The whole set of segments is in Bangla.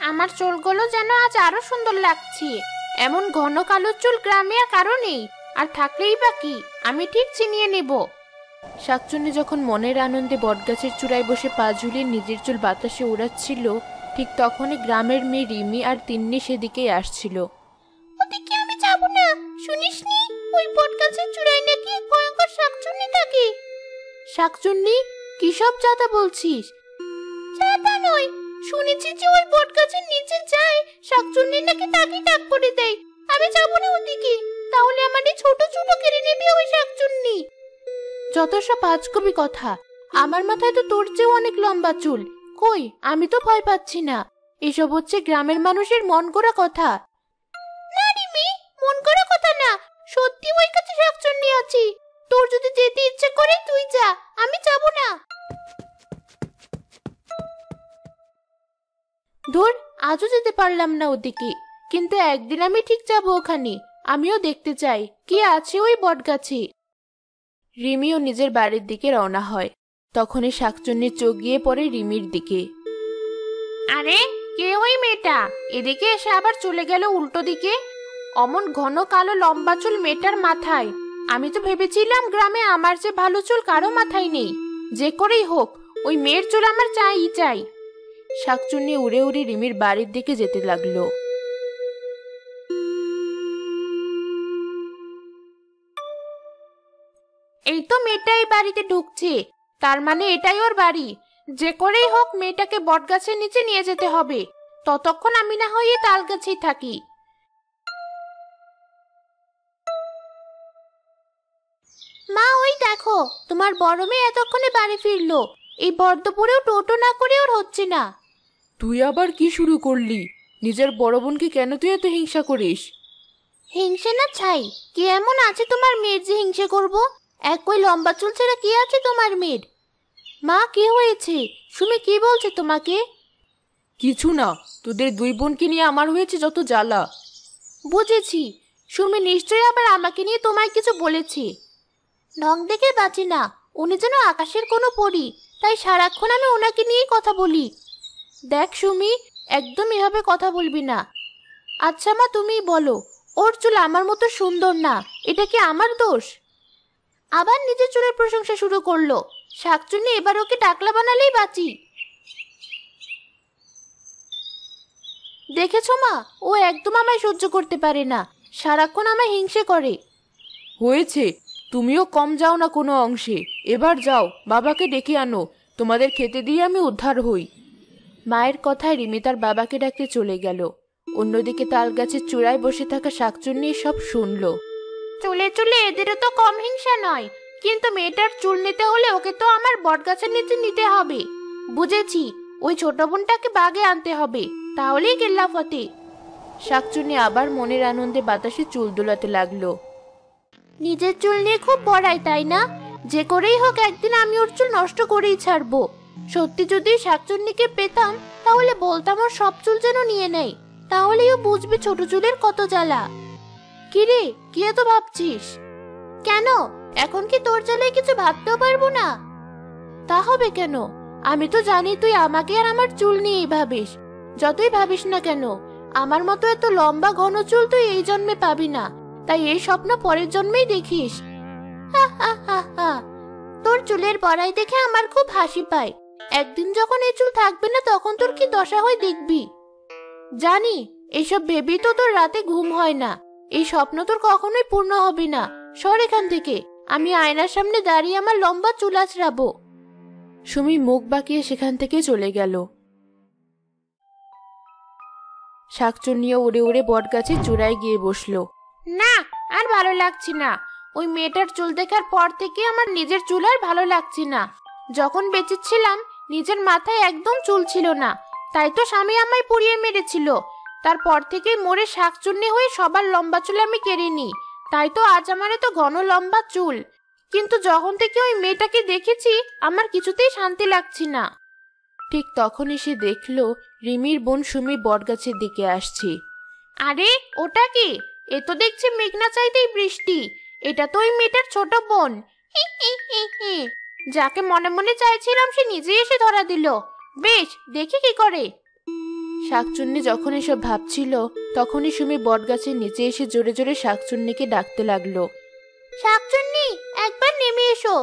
আমার চুলগুলো যেন আজ আরো সুন্দর লাগছে। এমন ঘন কালো চুল গ্রামে আর কারো নেই, আর থাকলেই বা কি, আমি ঠিক চিনিয়ে নেব। শাকচুন্নি যখন মনের আনন্দে বটগাছের চূড়ায় বসে পা ঝুলিয়ে নিজের চুল বাতাসে উড়াচ্ছিল, ঠিক তখনই গ্রামের মেয়ে রিমি আর তিন্নি সেদিকেই আসছিল। ওদিকে আমি যাব না, শুনিসনি ওই বটগাছের চূড়ায় নাকি এক ভয়ঙ্কর শাকচুন্নি থাকে। শাকচুন্নি? কি সব যাতা বলছিস? যাতা নয়, শুনেছি যে ওই বটগাছের নিচে যায় শাকচুন্নি নাকি তাকে ডাক পড়ে দেয়। আমি যাব না ওদিকে, তাহলে আমার এই ছোট ছোট কেড়ে নেবে ওই শাকচুন্নি। যত সব আজগুবি কথা, আমার মাথায় তো তোর চেয়েও অনেক লম্বা চুল। কই, আমি তো ভয় পাচ্ছি না। এসব হচ্ছে গ্রামের মানুষের মন গড়া কথা। না রিমি, মন গড়া কথা না, সত্যি ওই কাছে শাকচুন্নি আছে। তোর যদি যেতে ইচ্ছে করে তুই যা, আমি যাব না। ধুর, আজও যেতে পারলাম না ওদিকে, কিন্তু একদিন আমি ঠিক যাব ওখানে। আমিও দেখতে চাই কি আছে ওই বটগাছে। রিমিও নিজের বাড়ির দিকে রওনা হয়। তখনই শাকচুন্নির চোখ গিয়ে পড়ে রিমির দিকে। আরে, কে ওই মেয়েটা? এদিকে এসে আবার চলে গেল উল্টো দিকে। অমন ঘন কালো লম্বা চুল মেয়েটার মাথায়। আমি তো ভেবেছিলাম গ্রামে আমার যে ভালো চুল কারো মাথায় নেই। যে করেই হোক, ওই মেয়ের চুল আমার চাই চাই। শাকচুন্নি উড়ে উড়ে রিমির বাড়ির দিকে যেতে লাগলো। এই তো মেয়েটা এই বাড়িতে ঢুকছে, তার মানে এটাই ওর বাড়ি। যে করেই হোক মেয়েটাকে বটগাছের নিচে নিয়ে যেতে হবে। ততক্ষণ আমি না হয় এই তাল গাছেই থাকি। মা, ওই দেখো, তোমার বড় মেয়ে এতক্ষণে বাড়ি ফিরলো। এই বর্ধপুরেও টোটো না করে ওর হচ্ছে না। তুই আবার কি শুরু করলি? নিজের বড় বোনকে কেন তুই এত হিংসা করিস? হিংসে না ছাই, কি এমন আছে তোমার মেয়ের যে হিংসে করব? এক ওই লম্বা চুল ছেড়ে কি আছে তোমার মেয়ের? মা, কি হয়েছে? সুমি কি বলছে তোমাকে? কিছু না, তোদের দুই বোনকে নিয়ে আমার হয়েছে যত জ্বালা। বুঝেছি, সুমি নিশ্চয়ই আবার আমাকে নিয়ে তোমায় কিছু বলেছে। ঢং দেখে বাঁচি না, উনি যেন আকাশের কোনো পরী, তাই সারাক্ষণ আমি ওনাকে নিয়েই কথা বলি। দেখ সুমি, একদম এভাবে কথা বলবি না। আচ্ছা মা, তুমিই বলো, ওর চুল আমার মতো সুন্দর না, এটা কি আমার দোষ? আবার নিজের চুলের প্রশংসা শুরু করলো। শাকচুন্নি এবার ওকে টাকলা বানালেই বাঁচি। দেখেছো মা, ও একদম আমায় সহ্য করতে পারে না, সারাক্ষণ আমায় হিংসে করে। হয়েছে, তুমিও কম যাও না কোনো অংশে। এবার যাও, বাবাকে ডেকে আনো, তোমাদের খেতে দিয়ে আমি উদ্ধার হই। মায়ের কথায় রিমি তার বাবাকে ডাকতে চলে গেল। অন্যদিকে তাল গাছের চূড়ায় বসে থাকা শাকচুন্নি সব শুনলো। চুলে চুলে এদেরও তো কম হিংসা নয়, কিন্তু মেয়েটার চুল নিতে হলে ওকে তো আমার বটগাছের নিচে নিতে হবে। বুঝেছি, ওই ছোট বোনটাকে বাগে আনতে হবে, তাহলেই কেল্লা ফতে। শাকচুন্নি আবার মনের আনন্দে বাতাসে চুল দোলাতে লাগলো। নিজের চুল নিয়ে খুব বড়াই, তাই না? যে করেই হোক একদিন আমি ওর চুল নষ্ট করেই ছাড়বো। সত্যি যদি শাকচুন্নিকে পেতাম, তাহলে বলতাম ওর সব চুল যেন নিয়ে নেয়, তাহলেই ও বুঝবে ছোট চুলের কত জ্বালা। কিরে, কি এত ভাবছিস? কেন, এখন কি তোর জ্বালায় কিছু ভাবতেও পারবো না? তা হবে কেন? আমি তো জানি তুই আমাকে আর আমার চুল নিয়েই ভাবিস। যতই ভাবিস না কেন, আমার মতো এত লম্বা ঘন চুল তুই এই জন্মে পাবি না, তাই এই স্বপ্ন পরের জন্মেই দেখিস। হা হা হা হা, তোর চুলের বড়াই দেখে আমার খুব হাসি পায়। একদিন যখন এই চুল থাকবে না, তখন তোর কি দশা হয় দেখবি। জানি, এসব ভেবেই তো তোর রাতে ঘুম হয় না। এই স্বপ্ন তোর কখনোই পূর্ণ হবে না। সর এখান থেকে, আমি আয়নার সামনে দাঁড়িয়ে আমার লম্বা চুল আঁচড়াবো। সুমি মুখ বাঁকিয়ে সেখান থেকে চলে গেল। শাকচুন্নিও উড়ে উড়ে বটগাছের চূড়ায় গিয়ে বসলো। না, আর ভালো লাগছে না। ওই মেয়েটার চুল দেখার পর থেকে আমার নিজের চুল আর ভালো লাগছে না। যখন বেঁচে ছিলাম, নিজের মাথায় একদম চুল ছিল না, তাই তো স্বামী আমায় পুড়িয়ে মেরেছিল। তারপর থেকেই মরে শাকচুন্নি হয়ে সবার লম্বা চুল আমি কেড়ে নিই, তাই তো আজ আমার এত ঘন লম্বা চুল। কিন্তু যখন থেকে ওই মেয়েটাকে দেখেছি, আমার কিছুতেই শান্তি লাগছে না। ঠিক তখনই সে দেখলো রিমির বোন সুমি বটগাছের দিকে আসছে। আরে, ওটা কি? এ তো দেখছি মেঘনা চাইতেই বৃষ্টি। এটা তো ওই মেয়েটার ছোট বোন। হি হি হি হি, যাকে মনে মনে চাইছিলাম সে নিজে এসে ধরা দিল। বেশ, দেখি কি করে। শাকচুন্নি যখন এসব ভাবছিল তখনই সুমি বটগাছের নিচে এসে জোরে জোরে শাকচুন্নিকে ডাকতে লাগলো। শাকচুন্নি, একবার নেমে এসো।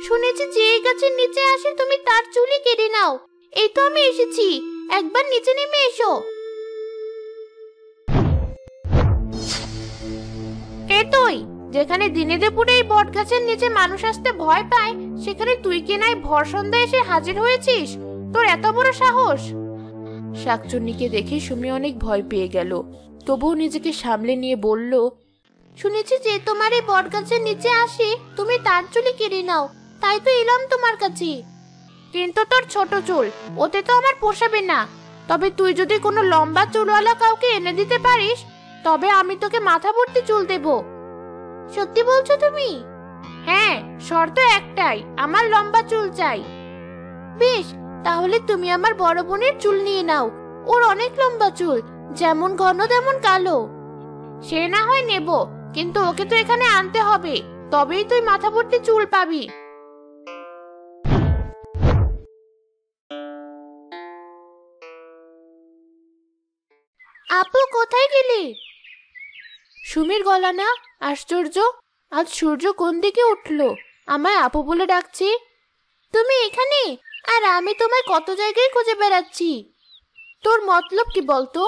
শুনেছি যে এই গাছের নিচে আসে তুমি তার চুলই কেটে নাও। এই তো আমি এসেছি, একবার নিচে নেমে এসো। এ তুই, যেখানে দিনে দুপুরে এই বট গাছের নিচে মানুষ আসতে ভয় পায়, সেখানে তুই কি নাই ভর সন্ধ্যায় এসে হাজির হয়েছিস? তোর এত বড় সাহস! শাকচুন্নিকে দেখে সুমি অনেক ভয় পেয়ে গেল, তবুও নিজেকে সামলে নিয়ে বলল, শুনেছি যে তোমার এই বট গাছের নিচে আসে তুমি তার চুলই কেটে নাও, তাই তো এলাম তোমার কাছে। কিন্তু তোর ছোট চুল, ওতে তো আমার পোষাবে না। তবে তুই যদি কোনো লম্বা চুলওয়ালা কাউকে এনে দিতে পারিস, তবে আমি তোকে মাথা ভর্তি চুল দেব। সত্যি বলছো তুমি? হ্যাঁ, শর্ত একটাই, আমার লম্বা চুল চাই। বেশ, তাহলে তুমি আমার বড় বোনের চুল নিয়ে নাও। ওর অনেক লম্বা চুল, যেমন ঘন তেমন কালো। সে না হয় নেব, কিন্তু ওকে তো এখানে আনতে হবে, তবেই তুই মাথা ভর্তি চুল পাবি। আপু, কোথায় গেলি? সুমির গলা না? আশ্চর্য, আজ সূর্য কোন দিকে উঠলো, আমায় আপু বলে ডাকছি। তুমি এখানে? আর আমি তোমায় কত জায়গায় খুঁজে বেড়াচ্ছি। তোর মতলব কি বলতো?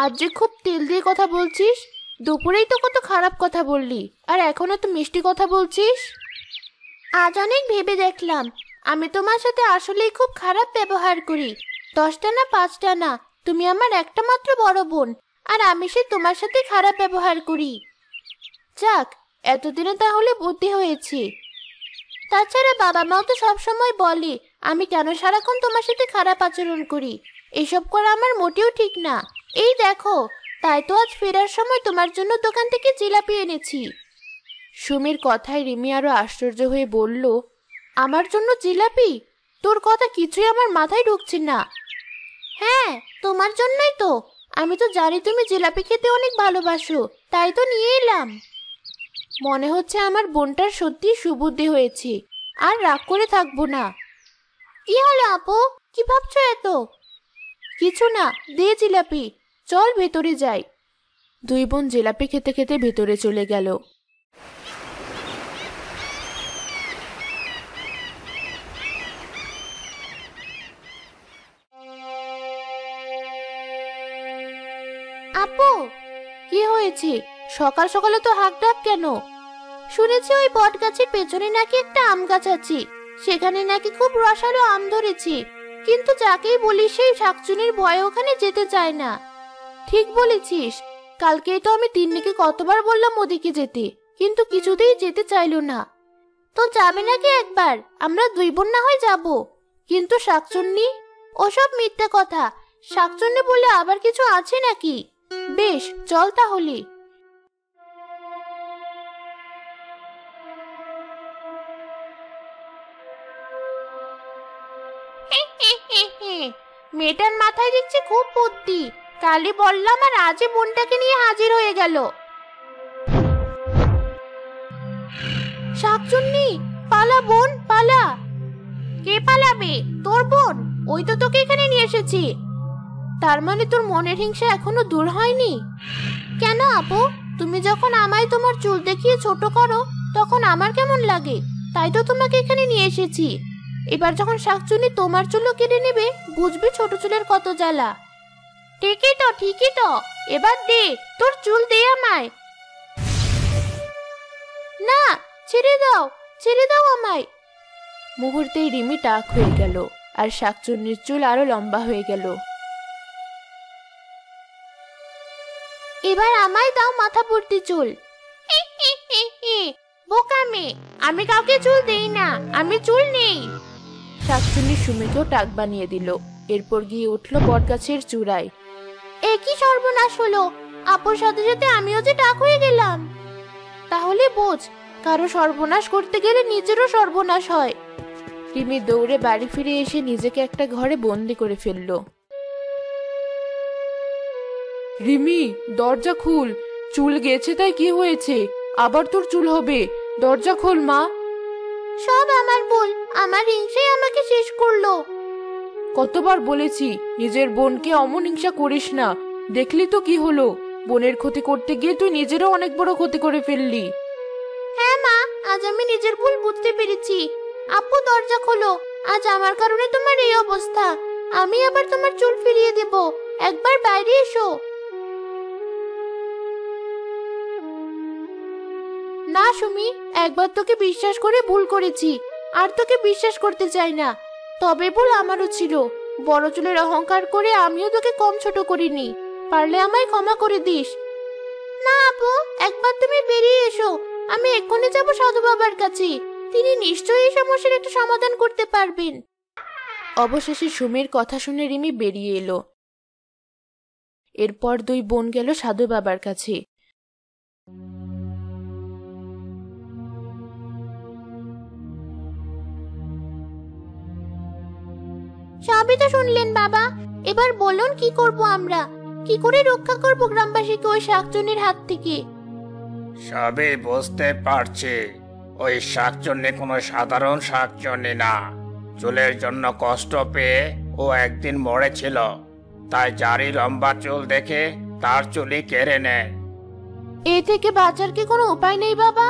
আজ যে খুব তেল দিয়ে কথা বলছিস। দুপুরেই তো কত খারাপ কথা বললি, আর এখনো তো মিষ্টি কথা বলছিস। আজ অনেক ভেবে দেখলাম, আমি তোমার সাথে আসলেই খুব খারাপ ব্যবহার করি। 10টা না 5টা না, তুমি আমার একটা মাত্র বড় বোন, আর আমি সে তোমার সাথে খারাপ ব্যবহার করি। যাক, এতদিনে তাহলে বুদ্ধি হয়েছে। তাছাড়া বাবা মাও তো সবসময় বলে আমি কেন সারাক্ষণ তোমার সাথে খারাপ আচরণ করি। এসব করা আমার মোটেও ঠিক না। এই দেখো, তাই তো আজ ফেরার সময় তোমার জন্য দোকান থেকে জিলাপি এনেছি। সুমির কথায় রিমি আরো আশ্চর্য হয়ে বলল, আমার জন্য জিলাপি? তোর কথা কিছুই আমার মাথায় ঢুকছে না। হ্যাঁ, তোমার জন্যই তো। আমি তো জানি তুমি জিলাপি খেতে অনেক ভালোবাসো, তাই তো নিয়ে এলাম। মনে হচ্ছে আমার বোনটার সত্যি সুবুদ্ধি হয়েছে, আর রাগ করে থাকবো না। কি হলো আপু, কি ভাবছো এত? কিছু না, দে জিলাপি, চল ভেতরে যাই। দুই বোন জিলাপি খেতে খেতে ভেতরে চলে গেল। আপু, কি হয়েছে? সকাল সকালে তো হাঁক ডাক কেন? শুনেছি ওই বট গাছের পেছনে নাকি একটা আম গাছ আছে, সেখানে নাকি খুব রসালো আম ধরেছে, কিন্তু যাকেই বলি সেই শাকচুনির ভয়ে ওখানে যেতে চায় না। ঠিক বলেছিস, কালকেই তো আমি তিন্নিকে কতবার বললাম ওদিকে যেতে, কিন্তু কিছুতেই যেতে চাইলো না। তো যাবে নাকি একবার? আমরা দুই বোন না হয় যাব। কিন্তু শাকচুন্নি? ওসব মিথ্যে কথা, শাকচুন্নি বলে আবার কিছু আছে নাকি? বেশ, চল তাহলে। মেয়েটার মাথায় দেখছি খুব বুদ্ধি। কালই বললাম আর আজই বোনটাকে নিয়ে হাজির হয়ে গেল। শাকচুন্নি, পালা বোন, পালা। কে পালাবে? তোর বোন, ওই তো তোকে এখানে নিয়ে এসেছি। তার মানে তোর মনের হিংসা এখনো দূর হয়নি? কেন আপু, তুমি যখন আমায় তোমার চুল দেখিয়ে ছোট করো তখন আমার কেমন লাগে, তাই তো তোমাকে এখানে নিয়ে এসেছি। এবার যখন শাকচুন্নি তোমার চুলও কেটে নেবে, বুঝবে ছোট চুলের কত জ্বালা। ঠিকই তো, ঠিকই তো, এবার দে, তোর চুল দে আমায়। না, ছেড়ে দাও, ছেড়ে দাও আমায়। মুহূর্তেই রিমি টাক হয়ে গেল, আর শাকচুন্নির চুল আরো লম্বা হয়ে গেল। এবার আমায় দাও মাথা ভর্তি চুল। বোকা মেয়ে, আমি কাউকে চুল দেই না, আমি চুল নেই। শাকচুন্নি সুমিকেও টাক বানিয়ে দিল, এরপর গিয়ে উঠল বটগাছের চূড়ায়। একই সর্বনাশ হলো, আপুর সাথে সাথে আমিও যে টাক হয়ে গেলাম। তাহলে বোঝ, কারো সর্বনাশ করতে গেলে নিজেরও সর্বনাশ হয়। রিমি দৌড়ে বাড়ি ফিরে এসে নিজেকে একটা ঘরে বন্দি করে ফেলল। রিমি, দরজা খুল, চুল গেছে তাই কি হয়েছে? আবার তোর চুল হবে, দরজা খোল মা। সব আমার ভুল, আমার হিংসে আমাকে শেষ করলো। কতবার বলেছি নিজের বোনকে অমন হিংসা করিস না। দেখলি তো কি হলো, বোনের ক্ষতি করতে গিয়ে তুই নিজেরও অনেক বড় ক্ষতি করে ফেললি। হ্যাঁ মা, আজ আমি নিজের ভুল বুঝতে পেরেছি। আপু দরজা খোলো, আজ আমার কারণে তোমার এই অবস্থা। আমি আবার তোমার চুল ফিরিয়ে দেব, একবার বাইরে এসো। না সুমি, একবার তোকে বিশ্বাস করে ভুল করেছি, আর তোকে বিশ্বাস করতে চাই না। তবে ভুল আমারও ছিল, বড় চুলের অহংকার করে আমিও তোকে কম ছোট করিনি। পারলে আমায় ক্ষমা করে দিস। না আপু, একবার তুমি বেরিয়ে এসো, আমি এক্ষুনি যাব সাধু বাবার কাছে। তিনি নিশ্চয়ই এই সমস্যার একটা সমাধান করতে পারবেন। অবশেষে সুমির কথা শুনে রিমি বেরিয়ে এলো। এরপর দুই বোন গেল সাধু বাবার কাছে। সবই তো শুনলেন বাবা, এবার বলুন কি করব আমরা? কি করে রক্ষা করব গ্রামবাসীকে ওই শাকচুন্নির হাত থেকে? সবই বুঝতে পারছি, ওই শাকচুন্নি কোনো সাধারণ শাকচুন্নি না। চুলের জন্য কষ্ট পেয়ে ও একদিন মরেছিল, তাই যারই লম্বা চুল দেখে তার চুলই কেড়ে নেয়। এ থেকে বাঁচার কি কোনো উপায় নেই বাবা?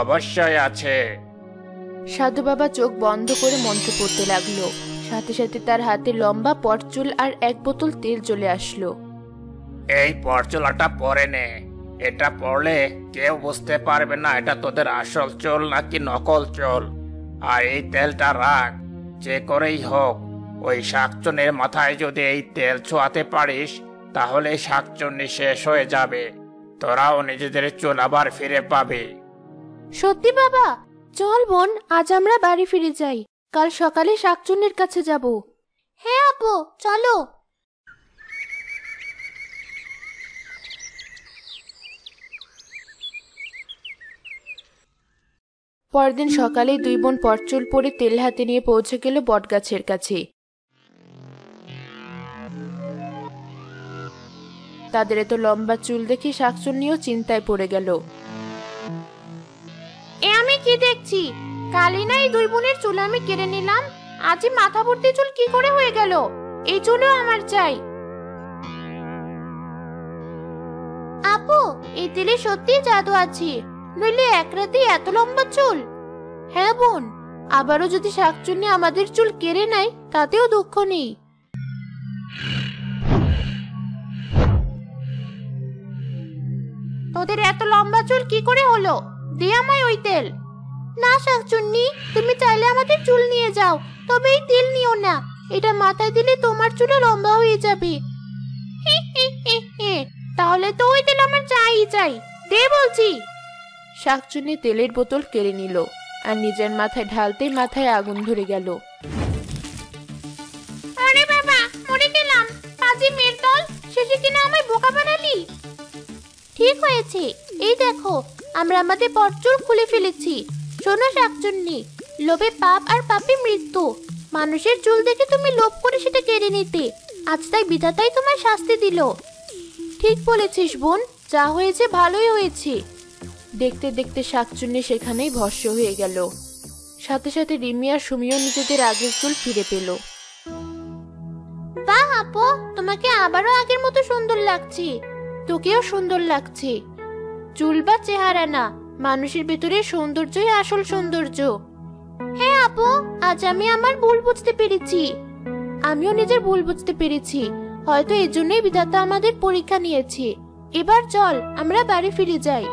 অবশ্যই আছে। সাধু বাবা চোখ বন্ধ করে মন্ত্র পড়তে লাগলো। সাথে সাথে তার হাতে লম্বা পরচুল আর এক বোতল তেল চলে আসলো। এই পরচুলাটা পরে নে, এটা পরলে কেউ বুঝতে পারবে না এটা তোদের আসল চুল নাকি নকল চুল। আর এই তেলটা রাখ, যে করেই হোক ওই শাকচুন্নির মাথায় যদি এই তেল ছোঁয়াতে পারিস তাহলে শাকচুন্নি শেষ হয়ে যাবে, তোরাও নিজেদের চুল আবার ফিরে পাবি। সত্যি বাবা? চল বোন, আজ আমরা বাড়ি ফিরে যাই, কাল সকালে শাকচুন্নির কাছে যাব। হ্যাঁ আপু, চলো। পরদিন সকালে দুই বোন পরচুল পরে তেল হাতে নিয়ে পৌঁছে গেল বটগাছের কাছে। তাদের এত লম্বা চুল দেখে শাকচুন্নিও চিন্তায় পড়ে গেল। এ আমি কি দেখছি? কালই না এই দুই বোনের চুল আমি কেড়ে নিলাম, আজই মাথা ভর্তি চুল কি করে হয়ে গেল? এই চুলও আমার চাই। আপু, এই তেলে সত্যি জাদু আছে, নইলে এক রাতে এত লম্বা চুল? হ্যাঁ বোন, আবারও যদি শাকচুন্নি আমাদের চুল কেড়ে নেয় তাতেও দুঃখ নেই। তোদের এত লম্বা চুল কি করে হলো? দে আমায় ওই তেল। না শাকচুন্নি, তুমি চাইলে আমাদের চুল নিয়ে যাও, তবে এই তেল নিও না, এটা মাথায় দিলে তোমার চুলও লম্বা হয়ে যাবে। তাহলে তো ওই তেল আমার চাই চাই, দে বলছি। শাকচুন্নি তেলের বোতল কেড়ে নিল আর নিজের মাথায় ঢালতেই মাথায় আগুন ধরে গেল। আরে বাবা, মরে গেলাম! পাজি মেয়ের দল, শেষে কিনা আমায় বোকা বানালি। ঠিক হয়েছে, এই দেখো আমরা আমাদের পরচুল খুলে ফেলেছি। শোনো শাকচুন্নি, লোভে পাপ আর পাপে মৃত্যু। মানুষের চুল দেখে তুমি লোভ করে সেটা কেড়ে নিতে, আজ তাই বিধাতাই তোমার শাস্তি দিল। ঠিক বলেছিস বোন, যা হয়েছে ভালোই হয়েছে। দেখতে দেখতে শাকচুন্নি সেখানেই ভস্ম হয়ে গেল। সাথে সাথে রিমি আর সুমিও নিজেদের আগের চুল ফিরে পেল। বাহ আপু, তোমাকে আবারও আগের মতো সুন্দর লাগছে। তোকেও সুন্দর লাগছে। চুল বা চেহারা না, মানুষের ভিতরে সৌন্দর্যই আসল সৌন্দর্য। হ্যাঁ আপু, আজ আমি আমার ভুল বুঝতে পেরেছি। আমিও নিজের ভুল বুঝতে পেরেছি, হয়তো এজন্যই বিধাতা আমাদের পরীক্ষা নিয়েছে। এবার চল আমরা বাড়ি ফিরে যাই।